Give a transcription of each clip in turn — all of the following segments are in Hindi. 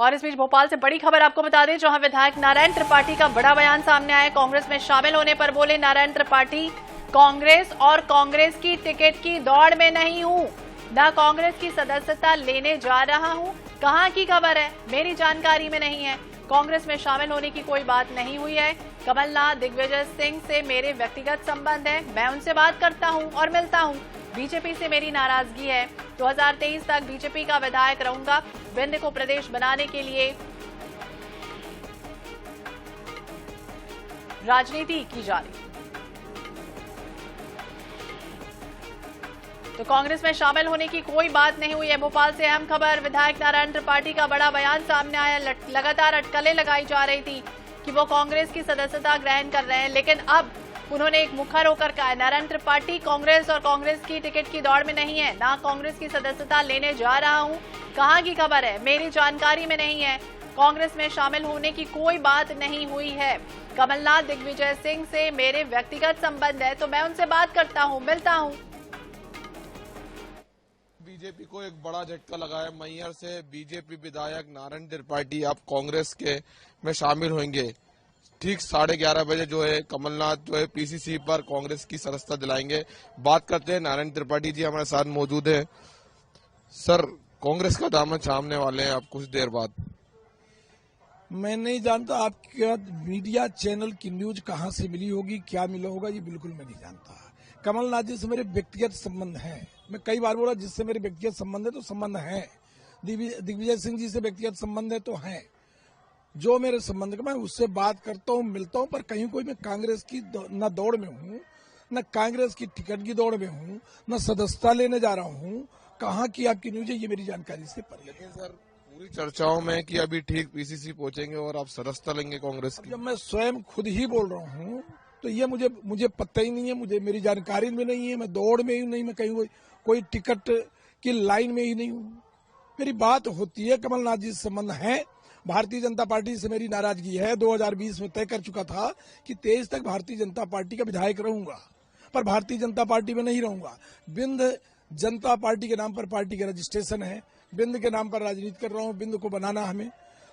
और इस बीच भोपाल से बड़ी खबर आपको बता दें, जहां विधायक नारायण त्रिपाठी का बड़ा बयान सामने आया। कांग्रेस में शामिल होने पर बोले नारायण त्रिपाठी, कांग्रेस और कांग्रेस की टिकट की दौड़ में नहीं हूं, न कांग्रेस की सदस्यता लेने जा रहा हूं। कहां की खबर है, मेरी जानकारी में नहीं है। कांग्रेस में शामिल होने की कोई बात नहीं हुई है। कमलनाथ दिग्विजय सिंह से मेरे व्यक्तिगत संबंध है, मैं उनसे बात करता हूं और मिलता हूं। बीजेपी से मेरी नाराजगी है। 2023 तक बीजेपी का विधायक रहूंगा। विंध्य को प्रदेश बनाने के लिए राजनीति की जा रही। तो कांग्रेस में शामिल होने की कोई बात नहीं हुई है। भोपाल से अहम खबर, विधायक नारायण त्रिपाठी का बड़ा बयान सामने आया। लगातार अटकलें लगाई जा रही थी कि वो कांग्रेस की सदस्यता ग्रहण कर रहे हैं, लेकिन अब उन्होंने एक मुखर होकर कहा, नारायण त्रिपाठी कांग्रेस और कांग्रेस की टिकट की दौड़ में नहीं है, ना कांग्रेस की सदस्यता लेने जा रहा हूं। कहां की खबर है, मेरी जानकारी में नहीं है। कांग्रेस में शामिल होने की कोई बात नहीं हुई है। कमलनाथ दिग्विजय सिंह से मेरे व्यक्तिगत संबंध है, तो मैं उनसे बात करता हूं, मिलता हूं। बीजेपी को एक बड़ा झटका लगा है। मैहर से बीजेपी विधायक नारायण त्रिपाठी अब कांग्रेस के में शामिल होंगे। ठीक 11:30 बजे जो है कमलनाथ जो है पीसीसी पर कांग्रेस की सदस्यता दिलाएंगे। बात करते हैं, नारायण त्रिपाठी जी हमारे साथ मौजूद हैं। सर, कांग्रेस का दामन थामने वाले हैं आप कुछ देर बाद। मैं नहीं जानता आपका मीडिया चैनल की न्यूज कहां से मिली होगी, क्या मिला होगा, ये बिल्कुल मैं नहीं जानता। कमलनाथ जी से मेरे व्यक्तिगत संबंध हैं। मैं कई बार बोला, जिससे मेरे व्यक्तिगत संबंध है तो संबंध है। दिग्विजय सिंह जी से व्यक्तिगत संबंध है तो है। जो मेरे संबंध का, मैं उससे बात करता हूँ, मिलता हूँ, पर कहीं कोई मैं कांग्रेस की न दौड़ में हूँ, न कांग्रेस की टिकट की दौड़ में हूँ, न सदस्यता लेने जा रहा हूँ। कहाँ की आपकी न्यूज है, ये मेरी जानकारी से परे। लेकिन सर, पूरी चर्चाओं में कि अभी ठीक पीसीसी पहुंचेंगे और आप सदस्यता लेंगे कांग्रेस की। जब मैं स्वयं खुद ही बोल रहा हूँ तो ये मुझे पता ही नहीं है, मुझे मेरी जानकारी में नहीं है। मैं दौड़ में ही नहीं, मैं कहीं कोई टिकट की लाइन में ही नहीं हूँ। मेरी बात होती है, कमलनाथ जी से संबंध है। भारतीय जनता पार्टी से मेरी नाराजगी है। 2020 में तय कर चुका था कि 23 तक भारतीय जनता पार्टी का विधायक रहूंगा, पर भारतीय जनता पार्टी में नहीं रहूंगा। विंध्य जनता पार्टी के नाम पर पार्टी का रजिस्ट्रेशन है, विंध्य के नाम पर राजनीति कर रहा हूँ। विंध्य को बनाना हमें,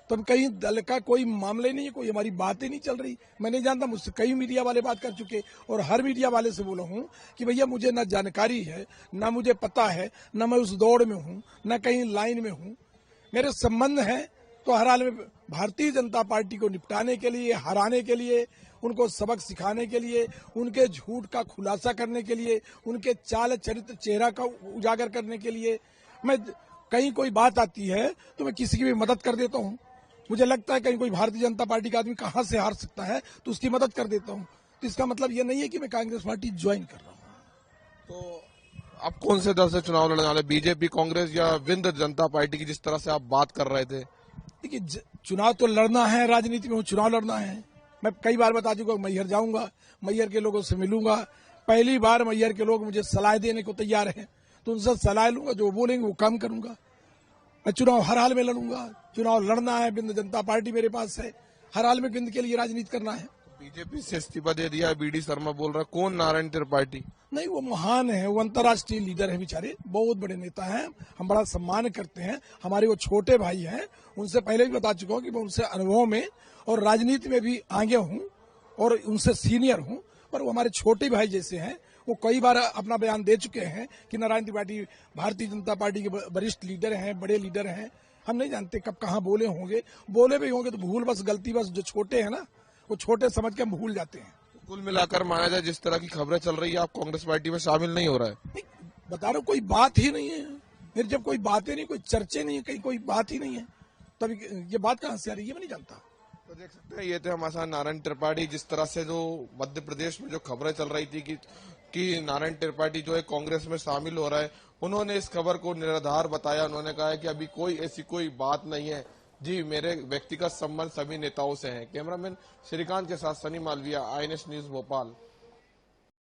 तो कहीं दल का कोई मामला ही नहीं है, कोई हमारी बातें नहीं चल रही। मैं नहीं जानता, मुझसे कई मीडिया वाले बात कर चुके और हर मीडिया वाले से बोला हूँ कि भैया मुझे न जानकारी है, न मुझे पता है, न मैं उस दौड़ में हूँ, न कहीं लाइन में हूँ। मेरे संबंध है तो हर हाल में भारतीय जनता पार्टी को निपटाने के लिए, हराने के लिए, उनको सबक सिखाने के लिए, उनके झूठ का खुलासा करने के लिए, उनके चाल चरित्र चेहरा का उजागर करने के लिए, मैं कहीं कोई बात आती है तो मैं किसी की भी मदद कर देता हूँ। मुझे लगता है कहीं कोई भारतीय जनता पार्टी का आदमी कहां से हार सकता है तो उसकी मदद कर देता हूं। तो इसका मतलब ये नहीं है कि मैं कांग्रेस पार्टी ज्वाइन कर रहा हूं। तो आप कौन से दल से चुनाव लड़ने वाले, बीजेपी, कांग्रेस या विंध्य जनता पार्टी की, जिस तरह से आप बात कर रहे थे? देखिए, चुनाव तो लड़ना है, राजनीति में चुनाव लड़ना है। मैं कई बार बता चुका हूं, मैहर जाऊंगा, मैहर के लोगों से मिलूंगा। पहली बार मैहर के लोग मुझे सलाह देने को तैयार हैं, तो उनसे सलाह लूंगा, जो बोलेंगे वो काम करूंगा। मैं चुनाव हर हाल में लड़ूंगा। चुनाव लड़ना है, विंध्य जनता पार्टी मेरे पास है, हर हाल में विंध्य के लिए राजनीति करना है। बीजेपी से इस्तीफा दे दिया है, बीडी शर्मा बोल रहा है। कौन नारायण त्रिपाठी? नहीं, वो महान है, वो अंतर्राष्ट्रीय लीडर है, बेचारे बहुत बड़े नेता हैं, हम बड़ा सम्मान करते हैं। हमारे वो छोटे भाई हैं, उनसे पहले भी बता चुका हूँ कि मैं उनसे अनुभव में और राजनीति में भी आगे हूँ और उनसे सीनियर हूँ, पर वो हमारे छोटे भाई जैसे हैं। वो कई बार अपना बयान दे चुके हैं कि नारायण त्रिपाठी भारतीय जनता पार्टी के वरिष्ठ लीडर हैं, बड़े लीडर हैं। हम नहीं जानते कब कहाँ बोले होंगे, बोले भी होंगे तो भूल बस, गलती बस, जो छोटे हैं ना वो छोटे समझ के हम भूल जाते हैं। कुल मिलाकर माना जाए, जिस तरह की खबरें चल रही है, आप कांग्रेस पार्टी में शामिल नहीं हो रहा है। बता रहा हूँ, कोई बात ही नहीं है। फिर जब कोई बातें नहीं, कोई चर्चे नहीं है, कहीं कोई बात ही नहीं है, तब ये बात कहाँ से आ रही है, मैं नहीं जानता। तो देख सकते हैं, ये थे हमारे साथ नारायण त्रिपाठी। जिस तरह से जो मध्य प्रदेश में जो खबरें चल रही थी कि नारायण त्रिपाठी जो है कांग्रेस में शामिल हो रहा है, उन्होंने इस खबर को निराधार बताया। उन्होंने कहा है कि अभी कोई ऐसी कोई बात नहीं है जी, मेरे व्यक्तिगत संबंध सभी नेताओं से हैं। कैमरामैन श्रीकांत के साथ सनी मालविया, INS न्यूज भोपाल।